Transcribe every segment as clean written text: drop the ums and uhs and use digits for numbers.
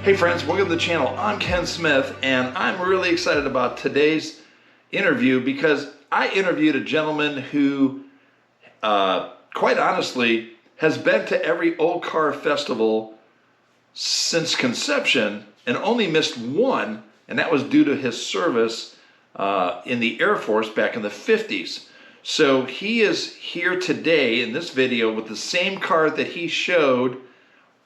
Hey friends, welcome to the channel. I'm Ken Smith, and I'm really excited about today's interview because I interviewed a gentleman who, quite honestly, has been to every old car festival since conception and only missed one, and that was due to his service in the Air Force back in the 50s. So he is here today in this video with the same car that he showed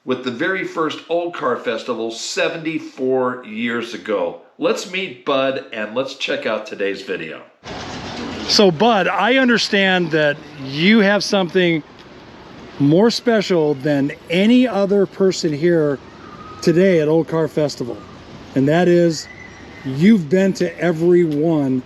with the very first old car festival 74 years ago. Let's meet Bud and let's check out today's video. So Bud, I understand that you have something more special than any other person here today at Old Car Festival. And that is, you've been to every one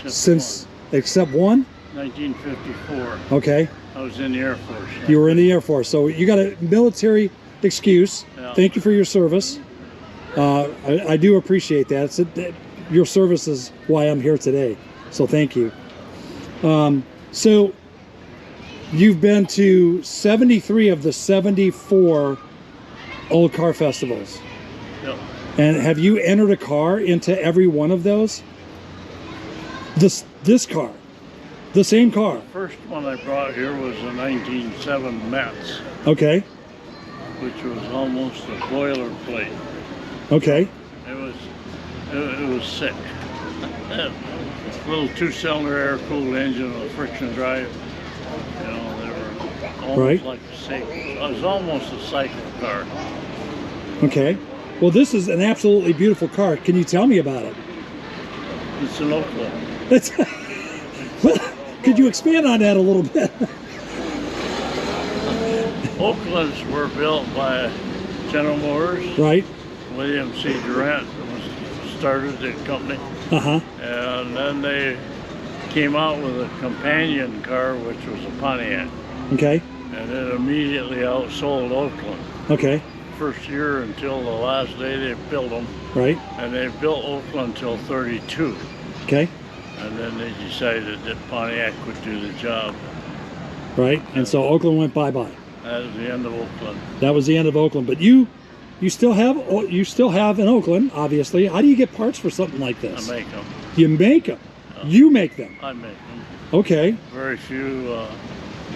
except one? 1954. Okay. I was in the Air Force. You were in the Air Force. So you got a military excuse. Yeah. Thank you for your service. I do appreciate that. Your service is why I'm here today. So thank you. So you've been to 73 of the 74 old car festivals. Yep. And have you entered a car into every one of those? This car, the same car. The first one I brought here was a 1907 Metz. Okay. Which was almost a boilerplate. Okay. It was sick. A little two-cylinder air-cooled engine with a friction drive. You know, they were almost like a cycle. It was almost a cycle car. Okay. Well, this is an absolutely beautiful car. Can you tell me about it? It's an Oakland. Could you expand on that a little bit? Oaklands were built by General Motors. Right. William C. Durant started the company. Uh-huh. And then they came out with a companion car, which was a Pontiac. Okay. And it immediately outsold Oakland. Okay. First year until the last day they built them. Right. And they built Oakland until 32. Okay. And then they decided that Pontiac would do the job. Right. And so Oakland went bye-bye. That was the end of Oakland. That was the end of Oakland. But you still have an Oakland, obviously. How do you get parts for something like this? I make them. You make them. You make them. I make them. Okay. Very few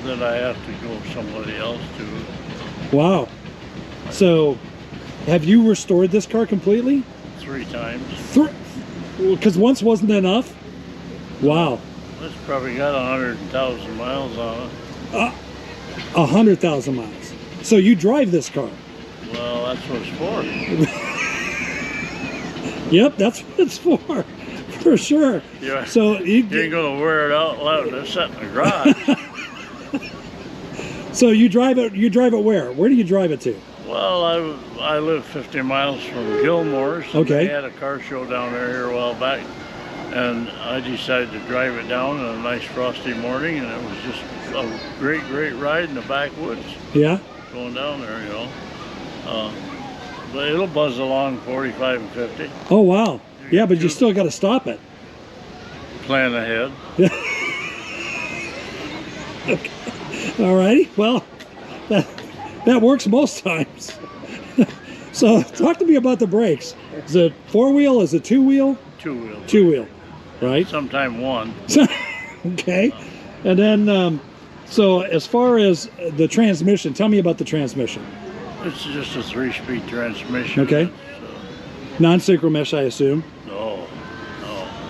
that I have to go somebody else to. Wow. So, have you restored this car completely? 3 times. Because once wasn't enough? Wow. It's probably got 100,000 miles on it. 100,000 miles. So you drive this car? Well, that's what it's for. Yep, that's what it's for sure. Yeah. So you ain't gonna wear it out loud and sit in the garage. So you drive it. You drive it where? Where do you drive it to? Well, I live 50 miles from Gilmore's. Okay. They had a car show down there here a while back, and I decided to drive it down on a nice frosty morning, and it was just a great ride in the backwoods. Yeah. Going down there, you know. But it'll buzz along 45 and 50. Oh wow. Yeah, but you still got to stop it. Plan ahead. Okay. All righty. Well, that works most times. So talk to me about the brakes. Is it 4-wheel? Is it 2-wheel? 2-wheel. 2-wheel. Right. Sometime 1. Okay. And then, so as far as the transmission, tell me about the transmission. It's just a 3-speed transmission. Okay. Non-synchro mesh, I assume. No.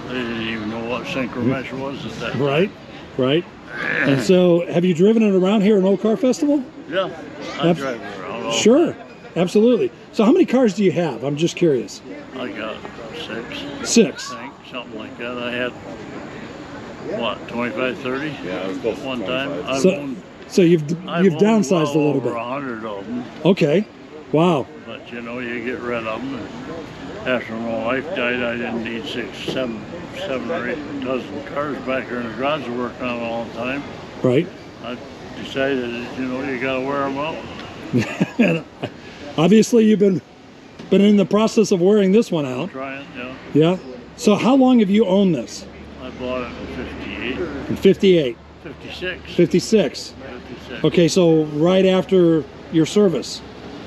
They didn't even know what synchro mesh was at that time. Right. And so, have you driven it around here at Old Car Festival? Yeah, I drive it around. Sure, absolutely. So how many cars do you have? I'm just curious. I got 6. 6. I think, something like that. I had, what, 25, 30? Yeah, one time. So you've downsized a little bit. Over 100 of them. Okay. Wow. But you know, you get rid of them. And after my wife died, I didn't need 7 or 8 dozen cars back here in the garage to work on all the time. Right. I decided, you know, you got to wear them out. And obviously, you've been in the process of wearing this one out. Trying, yeah. Yeah. So how long have you owned this? I bought it in 58. In 58. 56. 56. 56. Okay, so right after your service.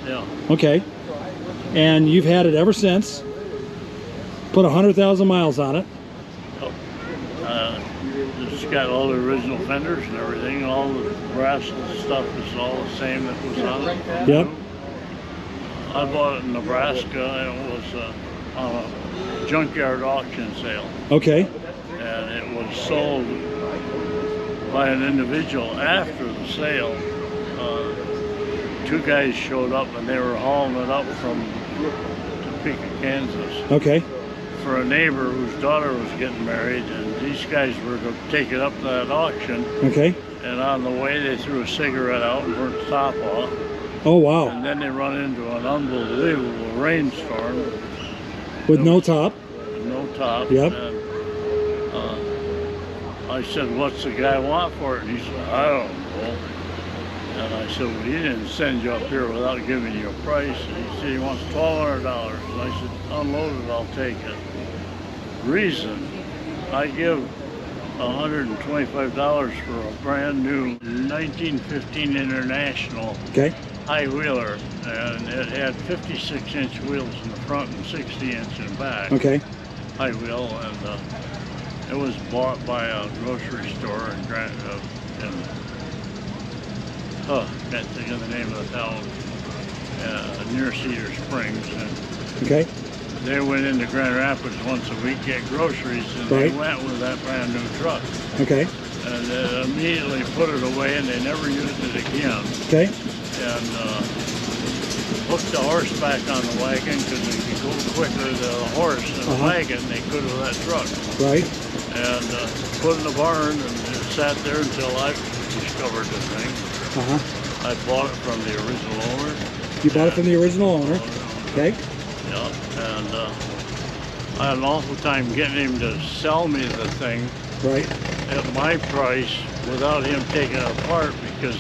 Yeah. Okay. and you've had it ever since. Put 100,000 miles on it. It's got all the original fenders and everything. All the brass and stuff is all the same that was on it. Yep. I bought it in Nebraska, and it was on a junkyard auction sale. Okay. And it was sold by an individual after the sale. Two guys showed up and they were hauling it up from Topeka, Kansas, Okay. for a neighbor whose daughter was getting married, and these guys were to take it up to that auction. Okay. And on the way they threw a cigarette out and burnt the top off. Oh, wow. And then they run into an unbelievable rainstorm. With no top. No top. Yep. And, I said, "What's the guy want for it?" And he said, "I don't know." And I said, "Well, he didn't send you up here without giving you a price." And he said he wants $1,200. And I said, "Unload it, I'll take it." Reason, I give $125 for a brand new 1915 International Okay. high wheeler, and it had 56-inch wheels in the front and 60-inch in the back. Okay. High wheel, and it was bought by a grocery store in can't think of the name of the town, near Cedar Springs. And Okay. they went into Grand Rapids once a week, get groceries, and Right. they went with that brand new truck. Okay. And they immediately put it away, and they never used it again. Okay. And hooked the horse back on the wagon because they could go quicker than the horse and the wagon they could with that truck. Right. And put in the barn, and it sat there until I discovered the thing. Uh-huh. I bought it from the original owner. You bought it from the original owner. Okay. Yeah, and I had an awful time getting him to sell me the thing Right. at my price without him taking it apart, because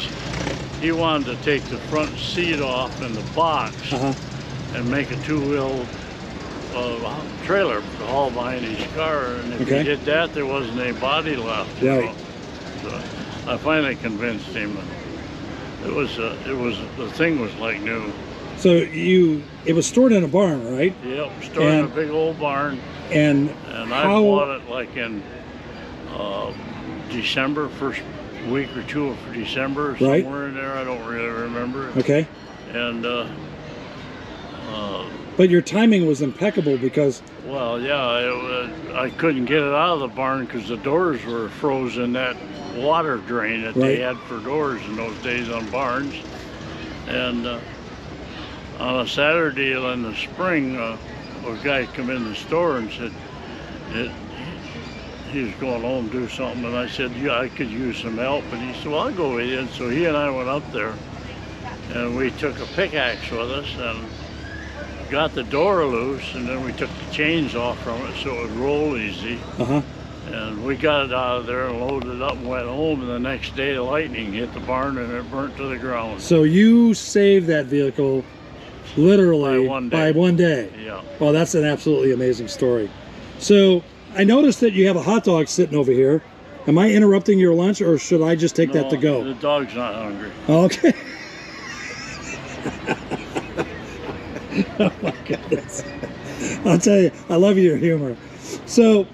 he wanted to take the front seat off in the box Uh-huh. and make a two-wheel trailer to haul behind his car, and if Okay. he did that, there wasn't any body left. You Right. know? So I finally convinced him. The thing was like new. So it was stored in a barn, right? Yep, stored in a And- big old barn, And and I how? bought it like in December, first week or two of December, or Right. somewhere in there. I don't really remember. Okay. And But your timing was impeccable because. well, yeah, I couldn't get it out of the barn because the doors were frozen. That water drain that they Right. had for doors in those days on barns. And on a Saturday in the spring, a guy come in the store and said he was going home to do something, and I said, "Yeah, I could use some help." And he said, "Well, I'll go with you." And so he and I went up there, and we took a pickaxe with us and got the door loose, and then we took the chains off from it so it would roll easy. Uh-huh. And we got it out of there and loaded it up and went home, and the next day the lightning hit the barn and it burnt to the ground. So you saved that vehicle literally By one day. Yeah. Well, that's an absolutely amazing story. So I noticed that you have a hot dog sitting over here. Am I interrupting your lunch, or should I just take that to go? The dog's not hungry. Okay. Oh my goodness. I'll tell you, I love your humor. So,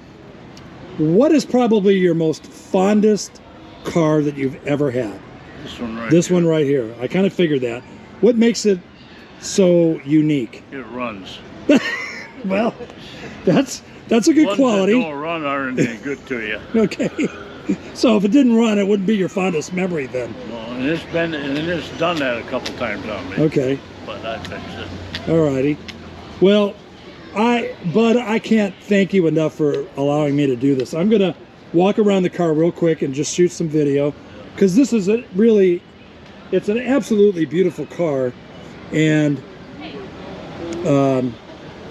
what is probably your most fondest car that you've ever had? This one right This here. one right here. I kind of figured that. What makes it so unique? It runs. Well, that's a good Ones quality. that don't run aren't any good to you. Okay. So if it didn't run, it wouldn't be your fondest memory then. Well, and it's done that a couple times on me. Okay. But I fixed it. Alrighty. Well, Bud, I can't thank you enough for allowing me to do this. I'm gonna walk around the car real quick and just shoot some video, because this is it's an absolutely beautiful car, and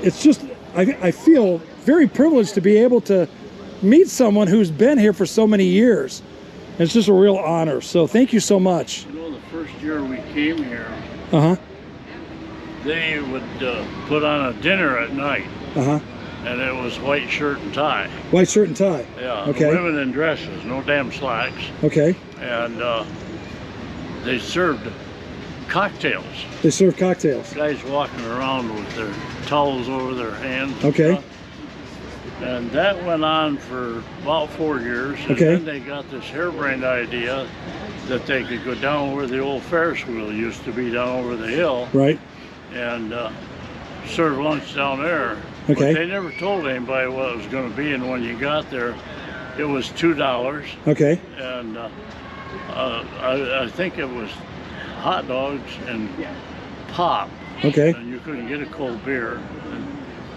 it's just I feel very privileged to be able to meet someone who's been here for so many years. It's just a real honor. So thank you so much. You know, the first year we came here, Uh-huh. they would put on a dinner at night, Uh-huh. and it was white shirt and tie. White shirt and tie. Yeah, Okay. women in dresses, no damn slacks. Okay. And they served cocktails. They serve cocktails. Guys walking around with their towels over their hands. Okay. And that went on for about 4 years. And Okay. then they got this harebrained idea that they could go down where the old Ferris wheel used to be down over the hill. Right. And serve lunch down there. Okay. But they never told anybody what it was going to be, and when you got there, it was $2. Okay. And I think it was hot dogs and pop. Okay. And you couldn't get a cold beer. And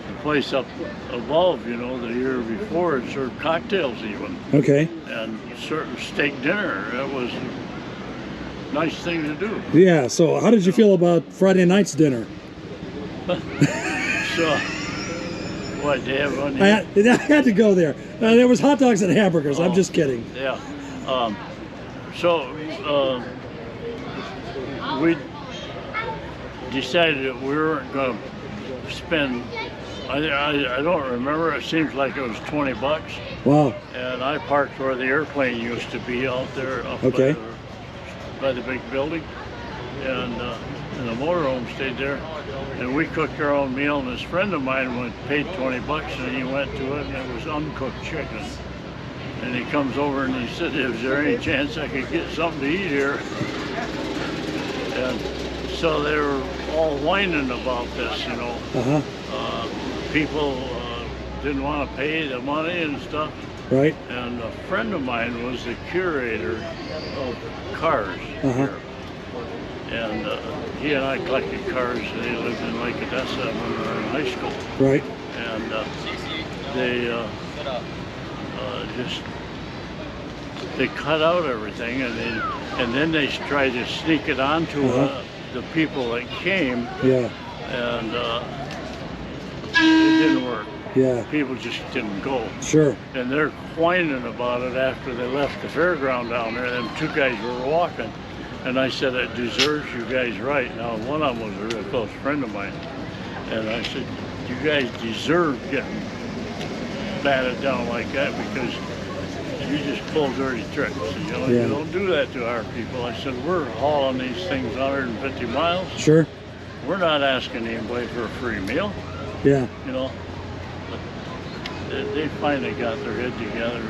the place up above, you know, the year before, it served cocktails even. Okay. And certain steak dinner. It was a nice thing to do. Yeah. So how did you feel about Friday night's dinner? So, what, they have on I had to go there. There was hot dogs and hamburgers. I'm just kidding. Yeah. We decided that we weren't going to spend, I don't remember, it seems like it was $20. Wow. And I parked where the airplane used to be out there up Okay. by the big building. And the motorhome stayed there. And we cooked our own meal, and this friend of mine paid $20, and he went to it, and it was uncooked chicken. And he comes over and he said, "Is there any chance I could get something to eat here?" And so they were all whining about this, you know. Uh-huh. People didn't want to pay the money and stuff. Right. And a friend of mine was the curator of cars Uh-huh. here. And he and I collected cars. They lived in Lake Odessa when we were in high school. Right. And they they cut out everything, and then they tried to sneak it onto the people that came. Yeah. And it didn't work. Yeah. People just didn't go. Sure. And they're whining about it after they left the fairground down there. Them two guys were walking. And I said, "It deserves you guys right." Now, one of them was a real close friend of mine. And I said, "You guys deserve getting batted down like that because you just pull dirty tricks. You know, Yeah. you don't do that to our people." I said, "We're hauling these things 150 miles. Sure. We're not asking anybody for a free meal." Yeah. You know, but they finally got their head together.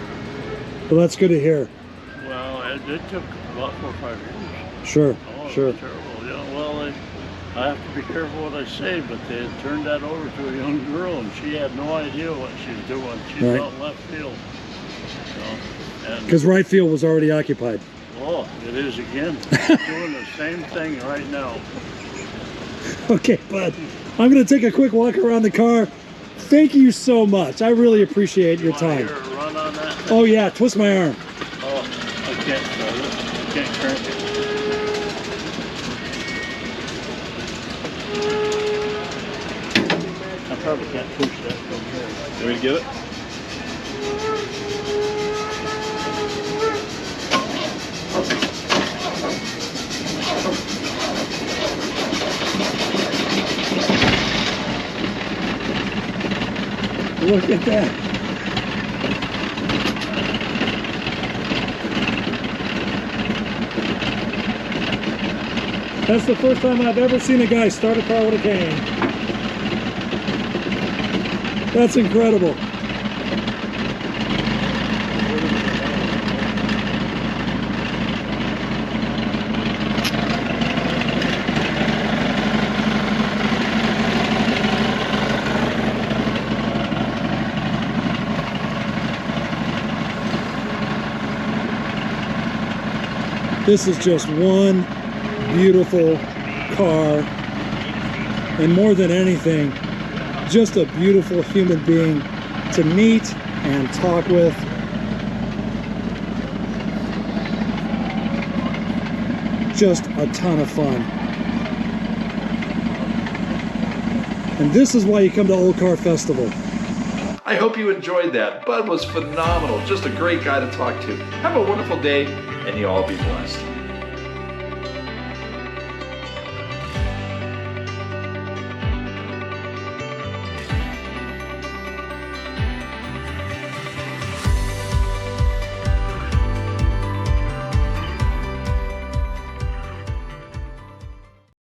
Well, that's good to hear. Well, it took about 4 or 5 years. Sure. Oh, it Sure. was terrible. Yeah, well, I have to be careful what I say, but they had turned that over to a young girl, and she had no idea what she was doing. She's Right. out in left field. You know, and Because right field was already occupied. oh, it is again. Doing the same thing right now. Okay, bud. I'm going to take a quick walk around the car. Thank you so much. I really appreciate your Wanna time. hear it run on that? Oh, yeah. Twist my arm. Oh, I can't start it. I can't crank it. I probably can't push that from here. You want me to get it? Look at that. That's the first time I've ever seen a guy start a car with a cane. That's incredible. This is just one beautiful car, and more than anything, just a beautiful human being to meet and talk with. Just a ton of fun. And this is why you come to Old Car Festival. I hope you enjoyed that. Bud was phenomenal. Just a great guy to talk to. Have a wonderful day, and you all be blessed.